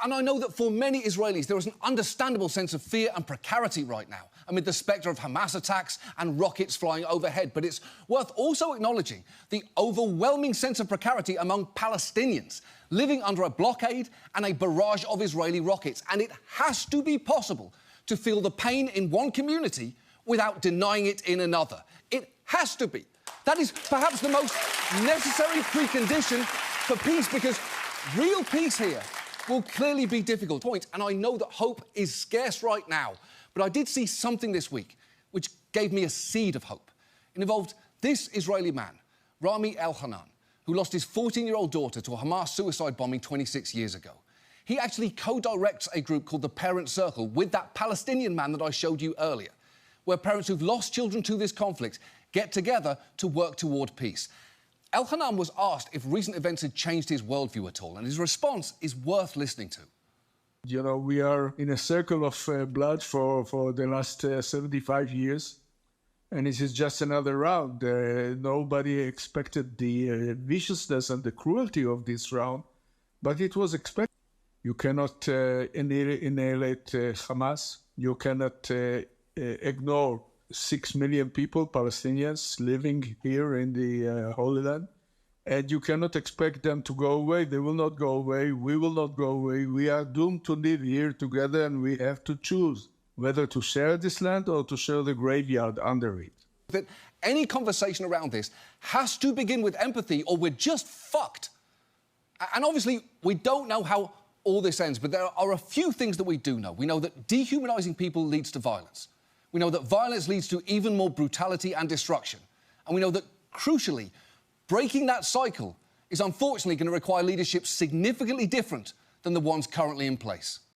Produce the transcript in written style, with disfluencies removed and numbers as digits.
And I know that for many Israelis, there is an understandable sense of fear and precarity right now, amid the spectre of Hamas attacks and rockets flying overhead. But it's worth also acknowledging the overwhelming sense of precarity among Palestinians living under a blockade and a barrage of Israeli rockets. And it has to be possible to feel the pain in one community without denying it in another. It has to be. That is perhaps the most necessary precondition for peace, because real peace here will clearly be difficult. And I know that hope is scarce right now, but I did see something this week which gave me a seed of hope. It involved this Israeli man, Rami Elhanan, who lost his 14-year-old daughter to a Hamas suicide bombing 26 years ago. He actually co-directs a group called the Parent Circle with that Palestinian man that I showed you earlier, where parents who've lost children to this conflict get together to work toward peace. Elhanan was asked if recent events had changed his worldview at all, and his response is worth listening to. You know, we are in a circle of blood for the last 75 years, and this is just another round. Nobody expected the viciousness and the cruelty of this round, but it was expected. You cannot annihilate Hamas. You cannot ignore 6 million people, Palestinians, living here in the Holy Land. And you cannot expect them to go away. They will not go away. We will not go away. We are doomed to live here together, and we have to choose whether to share this land or to share the graveyard under it. That any conversation around this has to begin with empathy, or we're just fucked. And obviously, we don't know how all this ends, but there are a few things that we do know. We know that dehumanizing people leads to violence. We know that violence leads to even more brutality and destruction. And we know that, crucially, breaking that cycle is unfortunately going to require leadership significantly different than the ones currently in place.